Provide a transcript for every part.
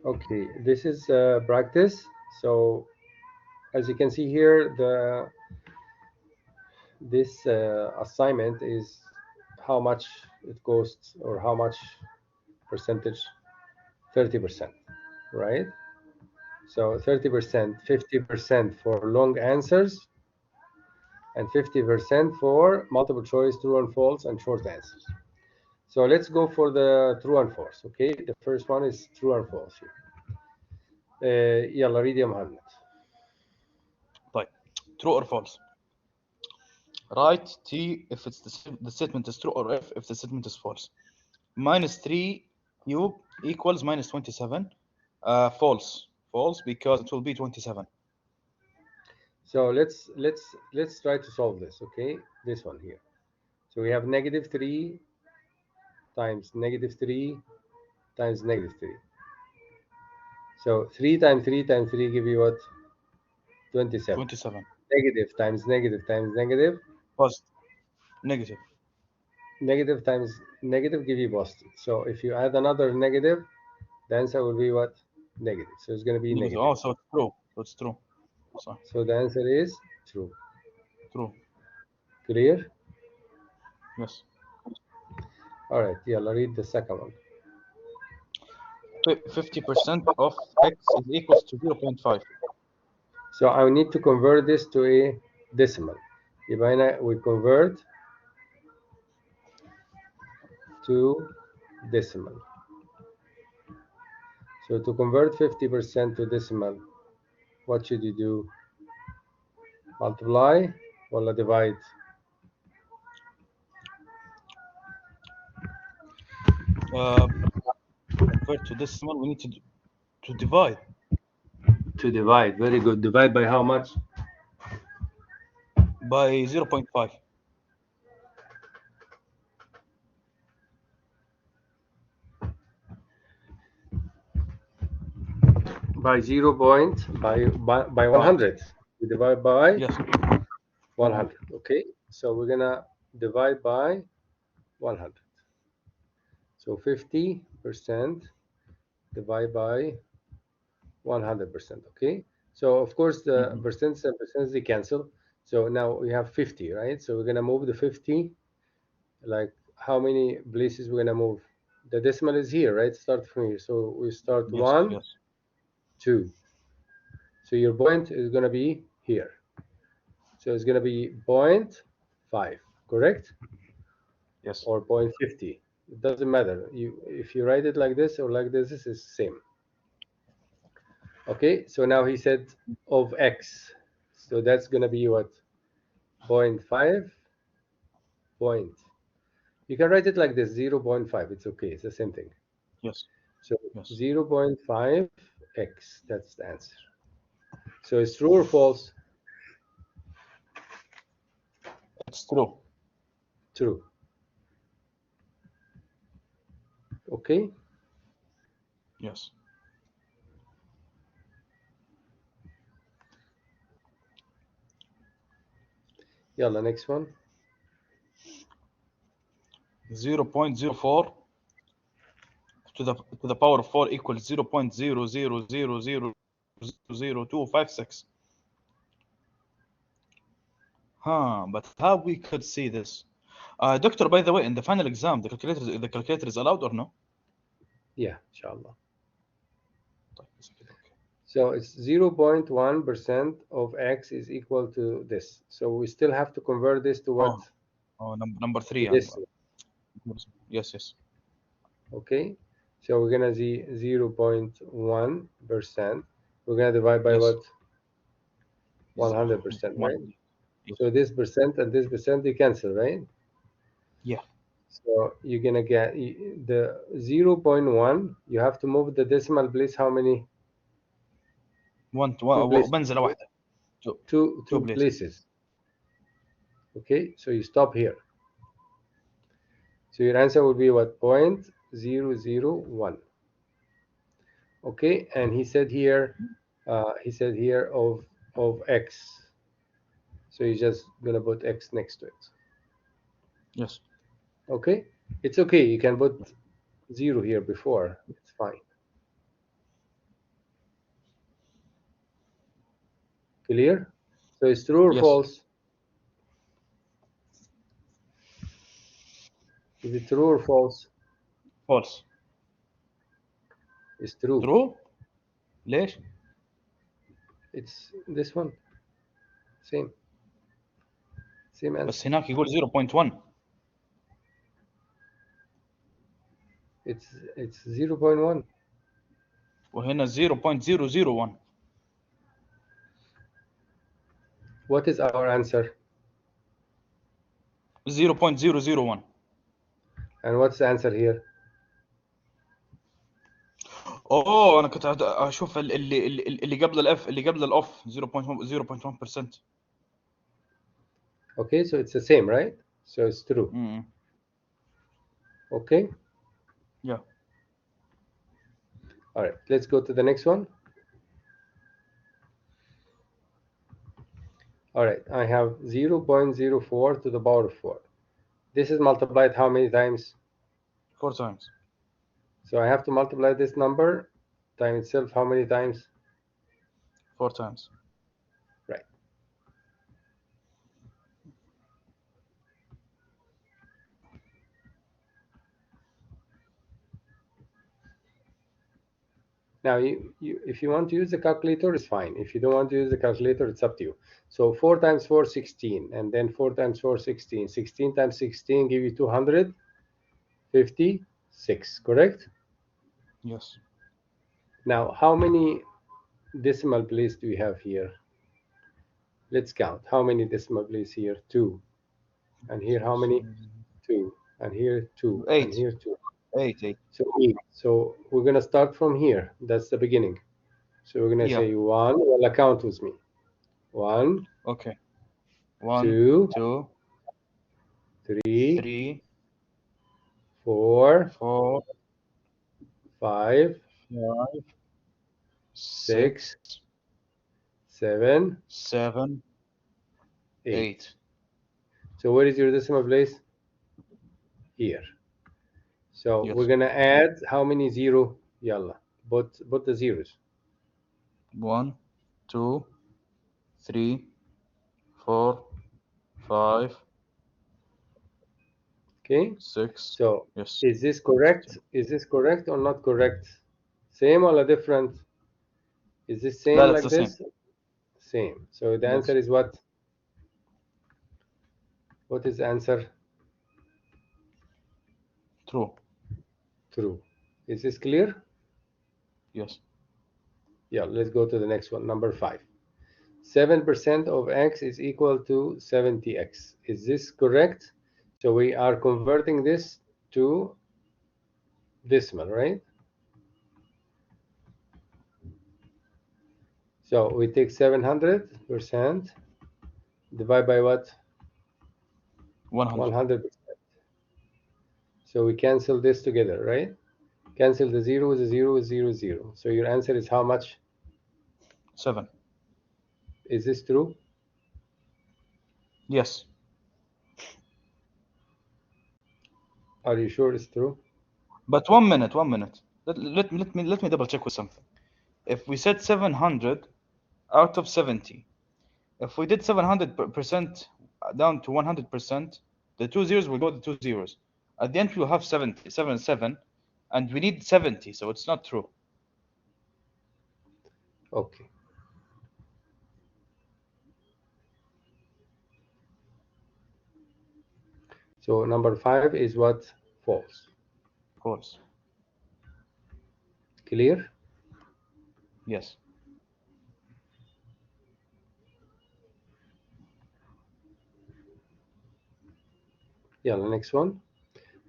Okay, this is practice. So as you can see here, this assignment is how much it costs or how much percentage. 30%, right? So 30%, 50% for long answers, and 50% for multiple choice, true and false, and short answers. So let's go for the true and false. Okay, the first one is true and false here. يلا read يا محمد. طيب, true or false? Write T if it's the statement is true, or if the statement is false. Minus 3 cube equals minus 27. False. False, because it will be 27. So let's try to solve this. Okay, this one here. So we have negative 3 times negative 3 times negative 3. So 3 times 3 times 3 give you what? 27. 27. Negative times negative times negative. Positive. Negative. Negative times negative give you positive. So if you add another negative, the answer will be what? Negative. So it's going to be Negative. negative. Oh, so it's true. So it's true. So So the answer is true. true. Clear? Yes. All right. Yeah, I'll read the second one. 50% of x is equals to 0.5. So I need to convert this to a decimal. يبقى هنا we convert to decimal. So to convert 50% to decimal, what should you do? Multiply or divide? Convert to decimal, we need to divide. To divide. Very good. Divide by how much? By 0.5. By 100. We divide by Yes. 100. Okay, so we're gonna divide by 100. So 50% divide by 100%. Okay, so of course the percents and percents they cancel. So now we have 50, right? So we're gonna move the 50. Like how many places we're gonna move? The decimal is here, right? Start from here. So we start Yes. 1, Yes. 2. So your point is gonna be here. So it's gonna be 0.5, correct? Yes. Or 0.50. It doesn't matter. If you write it like this or like this is the same. Okay, so now he said of x. So that's gonna be what? 0.5 point. You can write it like this, 0.5. It's okay, it's the same thing. Yes. So Yes. 0.5 x, that's the answer. So it's true or false? It's true. True. Okay. Yes. Yalla, next one. 0.04 to the power of 4 equals 0.000000256. But how we could see this? Doctor, by the way, in the final exam, the calculator is allowed or no? Yeah, inshallah. So it's 0.1% of x is equal to this. So we still have to convert this to what? Number 3. This. Yes, yes. Okay. So we're gonna see 0.1%. We're gonna divide by Yes. what? 100%, right? Yes. So this percent and this percent they cancel, right? Yeah. So you're gonna get the 0.1. You have to move the decimal place. How many? بنزله واحدة. Two places. Okay, so you stop here. So your answer will be what? 0.001. Okay, and he said here of x. So you're just gonna put x next to it. Yes. Okay, it's okay. You can put 0 here before. It's fine. Clear? So it's true or Yes. false? Is it true or false? False. It's true. True. ليش؟ It's this one. Same answer. بس هناك يقول 0.1. It's 0.1. وهنا 0.001. What is our answer? 0.001. And what's the answer here? اوه انا كنت اشوف اللي قبل الاف اللي قبل الاوف 0.1%. Okay, so it's the same, right? So it's true. Okay. Yeah. All right, let's go to the next one. All right, I have 0.04 to the power of 4. This is multiplied how many times? 4 times. So I have to multiply this number time itself how many times? 4 times. Right. Now, if you want to use the calculator, it's fine. If you don't want to use the calculator, it's up to you. So 4 times 4, 16. And then 4 times 4, 16. 16 times 16 give you 256, correct? Yes. Now, how many decimal places do we have here? Let's count. How many decimal places here? 2. And here how many? 2. And here 2. 8. And here 2. 8. So 8. So we're going to start from here. That's the beginning. So we're going to say 1. Well, count with me. 1. Okay. 1, 2, 2, 3, 3, 4, 4, 5, 5, 6, 6, 7, 7, 8. 8. So where is your decimal place? Here. So Yes. we're going to add how many 0? Yalla. Put the zeros. 1, 2, 3, 4, 5. Okay. 6. So Yes. is this correct? Is this correct or not correct? Same or different? Is this same لا, like that's the this? Same. So the Yes. answer is what? What is the answer? True. True. Is this clear? Yes. Yeah, let's go to the next one. Number 5. 7% of x is equal to 70x. Is this correct? So we are converting this to decimal, right? So we take 700%, divide by what? 100. 100%. So we cancel this together, right? Cancel the 0 with the 0 with 0, 0. So your answer is how much? 7. Is this true? Yes. Are you sure it's true? But 1 minute. Let me double check with something. If we said 700 out of 70, if we did 700% down to 100%, the 2 zeros will go to 2 zeros. At the end, we'll have 70, 7, and we need 70, so it's not true. Okay. So number 5 is what? False. False. Clear? Yes. Yeah, the next one.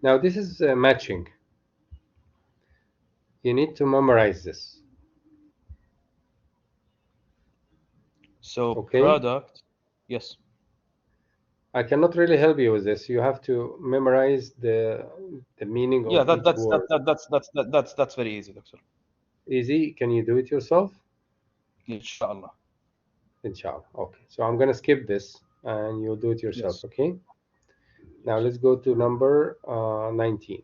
Now this is matching. You need to memorize this. So okay? Product, yes. I cannot really help you with this. You have to memorize the meaning Yeah, of each word. that's very easy, Doctor. Easy. Can you do it yourself? Inshallah. Inshallah. Okay. So I'm gonna skip this, and you'll do it yourself. Yes. Okay. Now let's go to number 19.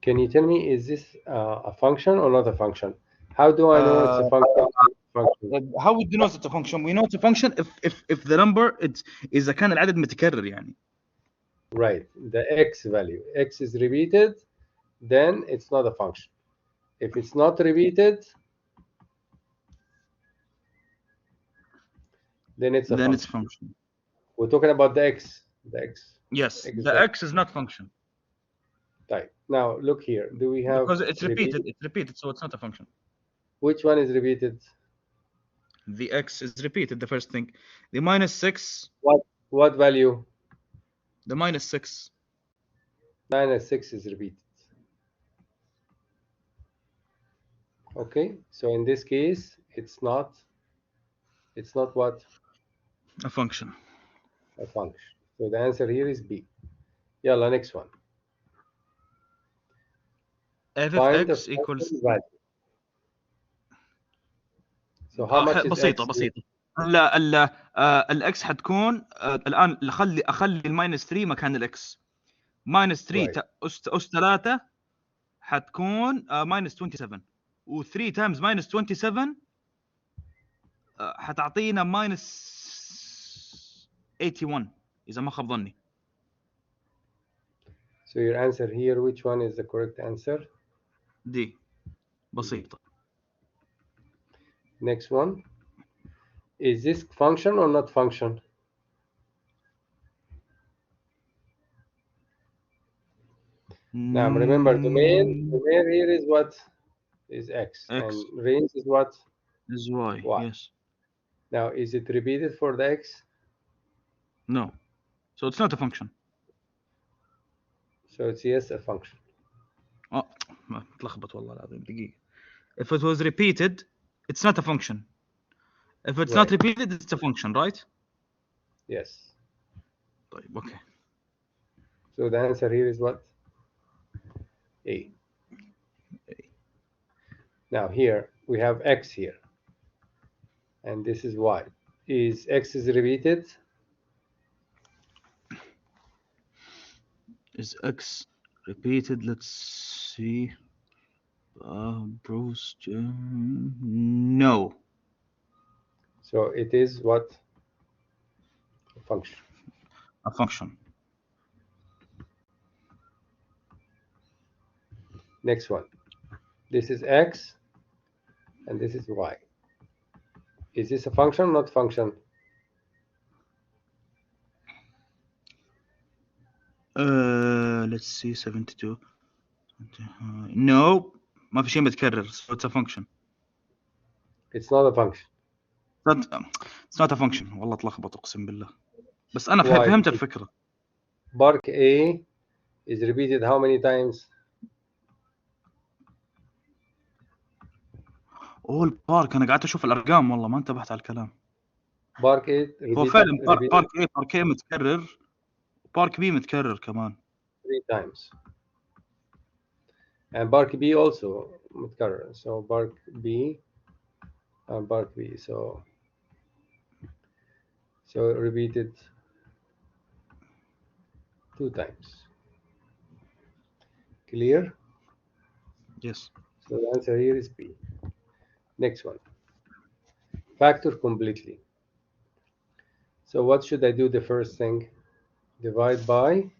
Can you tell me, is this a function or not a function? How do I know it's a function? function. how would you know it's a function? We know it's a function if the number it's إذا كان العدد متكرر يعني. Right. The x value. X is repeated, then it's not a function. If it's not repeated, then it's a function. function. We're talking about the x. The x. Yes, X the value. x is not function Right. Now look here. Do we have because it's repeated. It's repeated, so it's not a function. Which one is repeated? The x is repeated. The first thing, the -6. What value? The -6. -6 is repeated. Okay. So in this case, it's not what? A function. A function. So the answer here is B. Yalla, next one. F Find x the equals. value. So how much is بسيطة x? بسيطة. لا الاكس حتكون الان اخلي -3 مكان الاكس. -3 Right. أس 3 حتكون -27 و3 تايمز -27 حتعطينا -81 اذا ما خاب ظني. So your answer here, which one is the correct answer? دي بسيطة. Next one. Is this function or not function? Now remember, domain here is what? Is x. And range is what? Is y. Yes. Now is it repeated for the x? No. So it's not a function. So it's yes, a function. ما تلخبط والله العظيم دقيقة. If it was repeated, it's not a function. If it's not repeated, it's a function, right? Yes. طيب, okay. So the answer here is what? A. Now here we have x here, and this is y. Is x is repeated? Is x repeated? Let's see. Bruce, no. So it is what? A function. A function. Next one. This is x, and this is y. Is this a function, not function? Let's see, 72. No, ما في شيء متكرر. So it's a function. It's not a function. It's not a function. والله تلخبط أقسم بالله. بس أنا فهمت الفكرة. Bark A is repeated how many times? البارك أنا قاعد أشوف الأرقام والله ما انتبهت على الكلام. Bark A هو فعلا بارك A متكرر. بارك B متكرر كمان. 3 times. And Bark B also متكرر. So Bark B and Bark B. So repeated 2 times. Clear? Yes. So the answer here is B. Next one. Factor completely. So what should I do the first thing? Divide by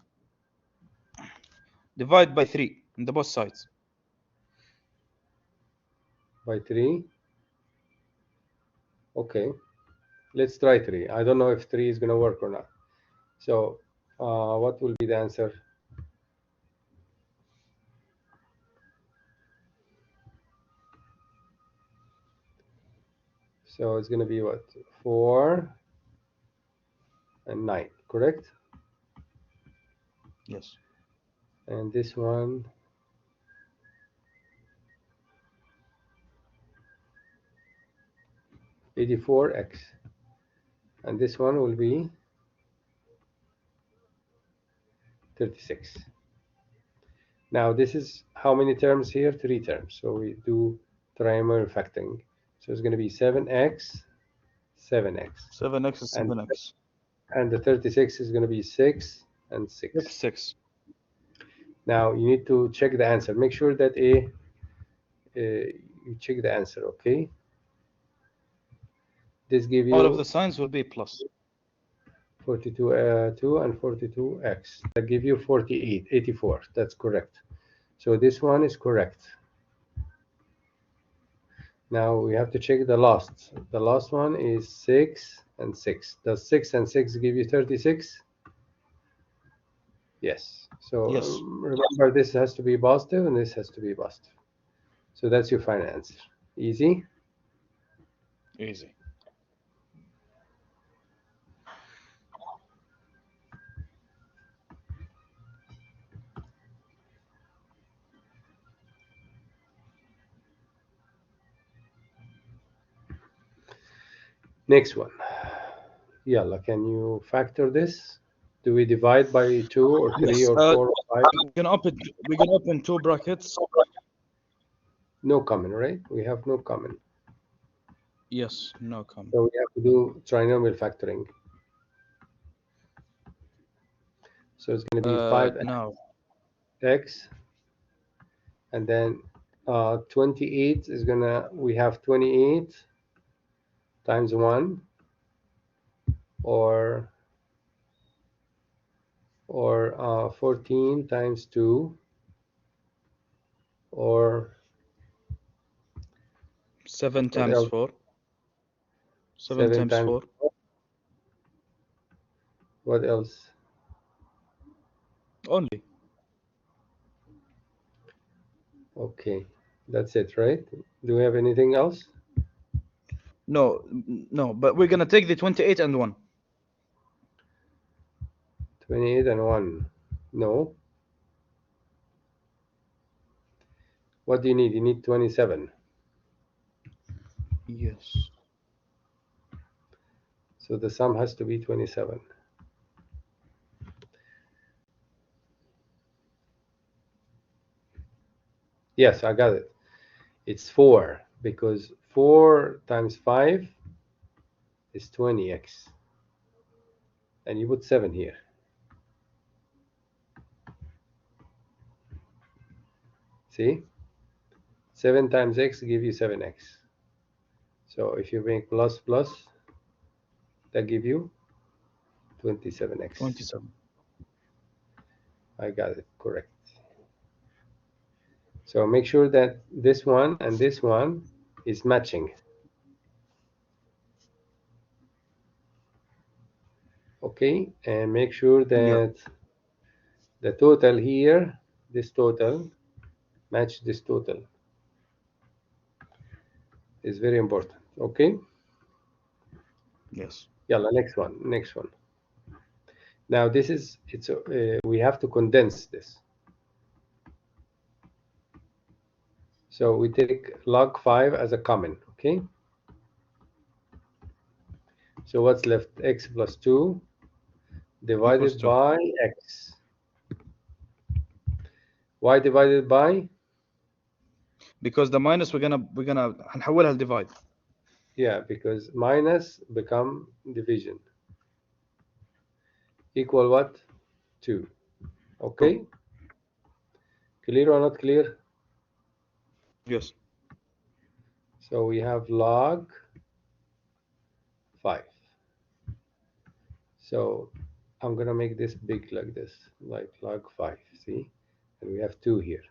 3 on the both sides. By 3. Okay. Let's try 3. I don't know if 3 is going to work or not. So what will be the answer? So it's going to be what? 4 and 9, correct? Yes. And this one, $84x. And this one will be 36. Now this is how many terms here? 3 terms. So we do trinomial factoring. So it's going to be 7x, 7x. 7x is 7x. And the 36 is going to be 6 and 6. 6. Now you need to check the answer. Make sure that you check the answer, okay? This give All of you the signs will be plus. 42 2 and 42x. That give you 48, 84. That's correct. So this one is correct. Now we have to check the last. The last one is 6 and 6. Does 6 and 6 give you 36? Yes. So Yes. remember, this has to be positive and this has to be positive. So that's your final answer. Easy. Easy. Next one. Yalla, can you factor this? Do we divide by 2 or 3 Yes. or 4 or 5? We can open two brackets. No common, right? We have no common. Yes. No common. So we have to do trinomial factoring. So it's going to be 5x, No. and then 28 is going to, we have 28 times 1, or 14 times 2, or 7 what times else? 4. 7 7 times times 4. 4. What else? Only. Okay, that's it, right? Do we have anything else? No. No. But we're gonna take the 28 and 1. 28 and 1. No. What do you need? You need 27. Yes. So the sum has to be 27. Yes, I got it. It's 4, because 4 times 5 is 20x. And you put 7 here. See? 7 times x give you 7x. So if you make plus plus, that give you 27x. 27. I got it correct. So make sure that this one and this one is matching. Okay, and make sure Yeah. that the total here, this total, match this total. Is very important. Okay. Yes. Yalla, next one. Now this is, it's we have to condense this. So we take log 5 as a common. Okay. So what's left? X plus 2 Equals divided 2. by x. Why divided by? Because the minus we're gonna هنحولها لديفايد. Yeah, because minus become division. Equal what? 2. Okay. Clear or not clear? Yes. So we have log 5. So I'm gonna make this big like this, like log 5, see? And we have 2 here.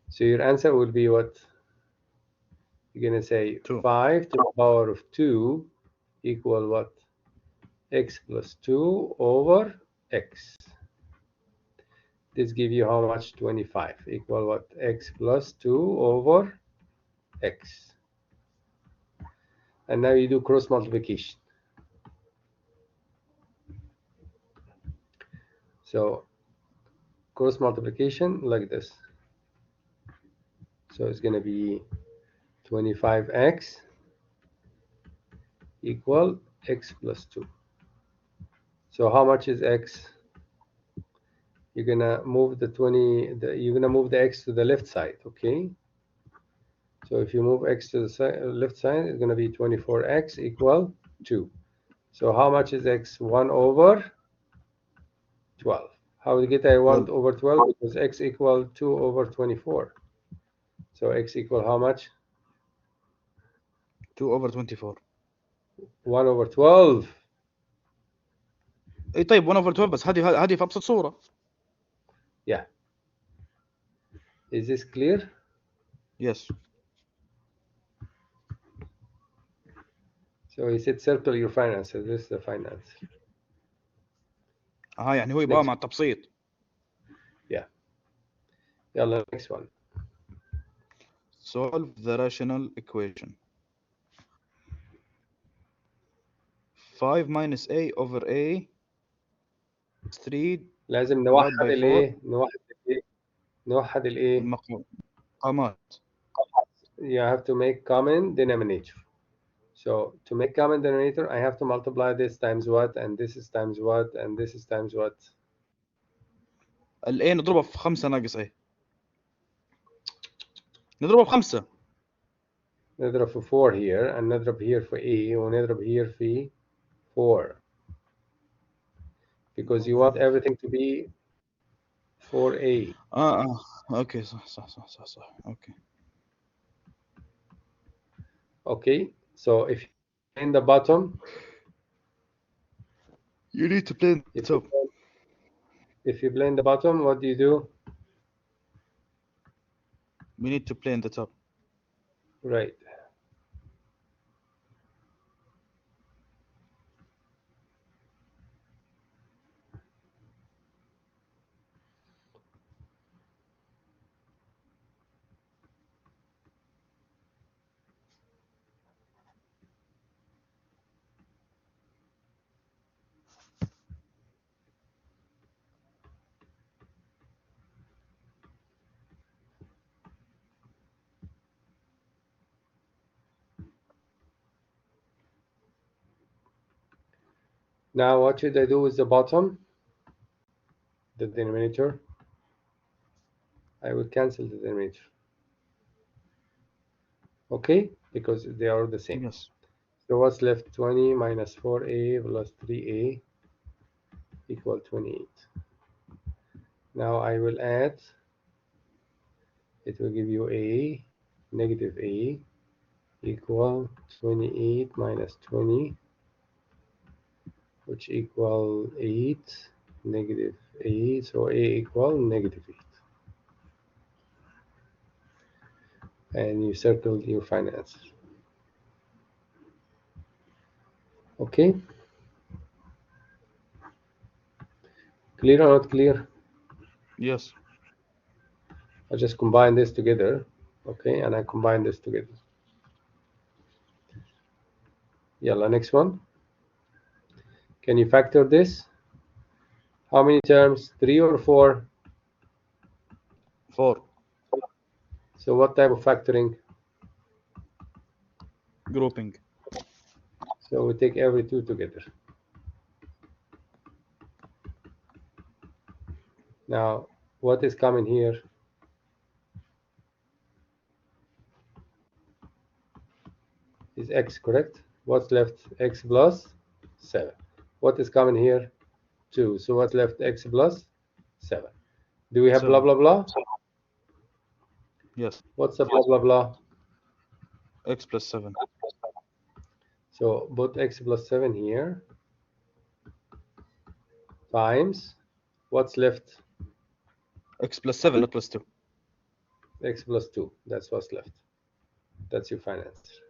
So your answer will be what? You're gonna say 2. 5 to the power of 2 equal what? X plus 2 over x. This give you how much? 25 equal what? X plus 2 over x. And now you do cross multiplication. So cross multiplication like this. So it's gonna be 25x equal x plus 2. So how much is x? You're gonna move the 20, you're gonna move the x to the left side, okay? So if you move x to the left side, it's gonna be 24x equal 2. So how much is x? 1 over 12. How do you get a 1 12. over 12? Because x equal 2 over 24. So x equal how much? 2 over 24. 1 over 12. اي طيب 1 over 12 بس هذه في ابسط صوره. Yeah. Is this clear? Yes. So he said circle your finances. This is the finance. يعني هو يبغى Next. مع التبسيط. Yeah. يلا next one. Solve the rational equation. 5 minus a over a is 3 لازم divided نوحد by 4 الايه نوحد الايه المقامات. You have to make common denominator. So to make common denominator, I have to multiply this times what, and this is times what, and this is times what. ال a نضربها في 5 ناقص a. نضربها في 5. نضرب في 4 here and نضرب here في a ونضرب here في 4 because you want everything to be 4a. اوكي صح اوكي. Okay, so if you in the bottom, You need to play the top. if you play in the bottom, what do? We need to play in the top. Right. Now what should I do with the bottom? The denominator. I will cancel the denominator. Okay, because they are the same. Yes. So what's left? 20 minus 4a plus 3a equal 28. Now I will add, it will give you a negative a equal 28 minus 20, which equal 8 negative a, so a equal negative 8. And you circled your finances. Okay? Clear or not clear? Yes. I just combine this together, okay, and I combine this together. Yalla, next one. Can you factor this? How many terms? 3 or 4? 4. So what type of factoring? Grouping. So we take every 2 together. Now, what is coming here? Is x, correct? What's left? X plus 7. What is coming here? 2. So what's left? X plus 7. Do we have 7. blah, blah, blah? Yes. What's the blah, blah, blah? X plus 7. So put x plus 7 here times what's left? X plus 7, not plus 2. X plus 2. That's what's left. That's your final answer.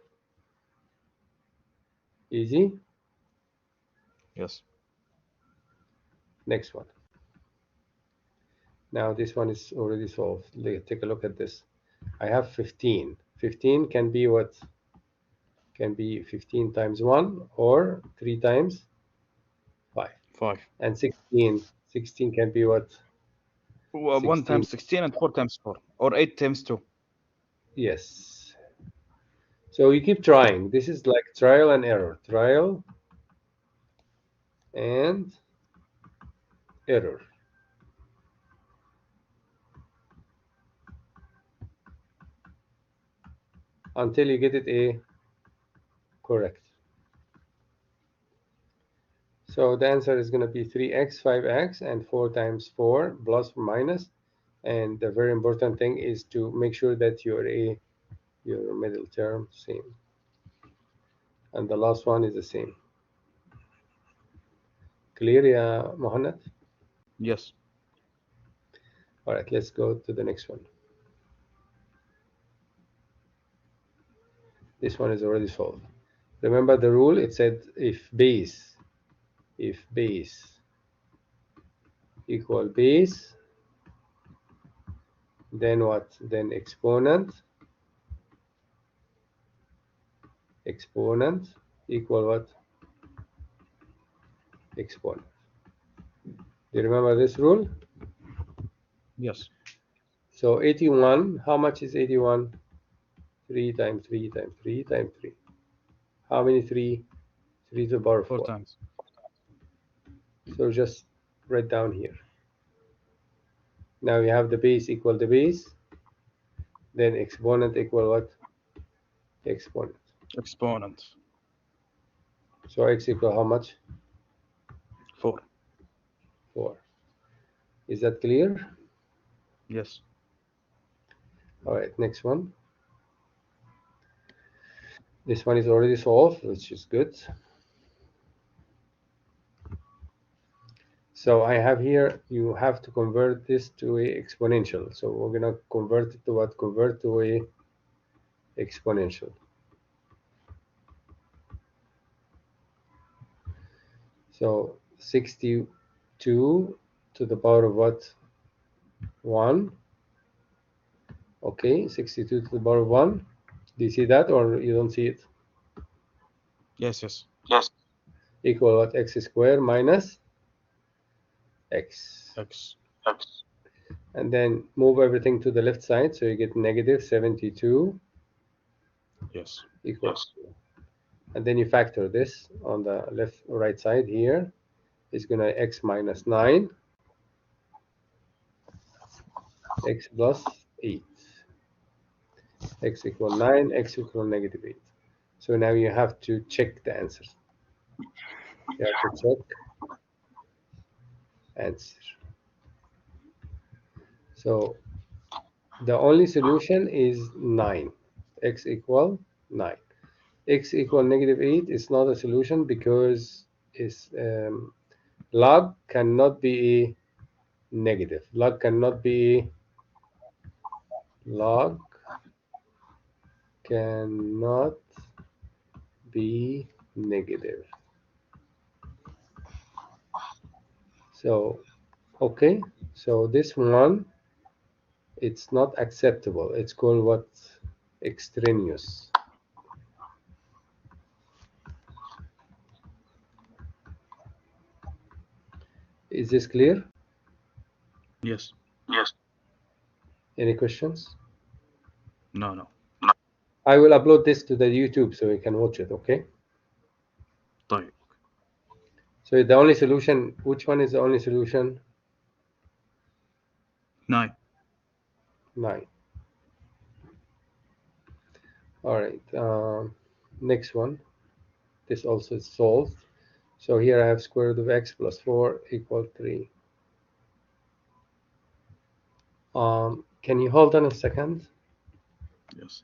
Easy? Yes. Next one. Now this one is already solved. Take a look at this. I have 15. 15 can be what? Can be 15 times 1 or 3 times 5. 5. And 16. 16 can be what? 1 times 16 and 4 times 4. Or 8 times 2. Yes. So you keep trying. This is like trial and error. Trial and error. Until you get it a correct. So the answer is going to be 3x, 5x, and 4 times 4 plus or minus. And the very important thing is to make sure that your middle term same. and the last one is the same. Clear, ya Mohammed? Yes. All right, let's go to the next one. This one is already solved. Remember the rule? It said if base equal base, then what? Then exponent equal what? Exponent. Do you remember this rule? Yes. So 81, how much is 81? 3 times 3 times 3 times 3. How many 3? 3 to the power 4 4. times. So just write down here. Now you have the base equal the base, then exponent equal what? Exponent. Exponent. So x equal how much? 4. 4. Is that clear? Yes. All right, next one. This one is already solved, which is good. So I have here, you have to convert this to a exponential. So we're gonna convert it to what? Convert to a exponential. So 62 to the power of what? 1. Okay, 62 to the power of 1. Do you see that or you don't see it? Yes, yes. Yes. Equal what? X squared minus x. X. X. And then move everything to the left side, so you get negative 72 Yes. equals 2. And then you factor this on the left right side here. It's gonna x minus 9, x plus 8. X equal 9, x equal negative 8. So now you have to check the answer. You have to check answer. So the only solution is 9. X equal 9. X equal negative 8 is not a solution because it's log cannot be negative. Log cannot be log cannot be negative. So okay, so this one it's not acceptable. It's called what? Extraneous. Is this clear? Yes. Yes. Any questions? No, no. I will upload this to the YouTube so you can watch it, okay? طيب. So the only solution, which one is the only solution? 9. 9. All right. Next one. This also is solved. So here I have square root of x plus 4 equal 3. Can you hold on a second? Yes.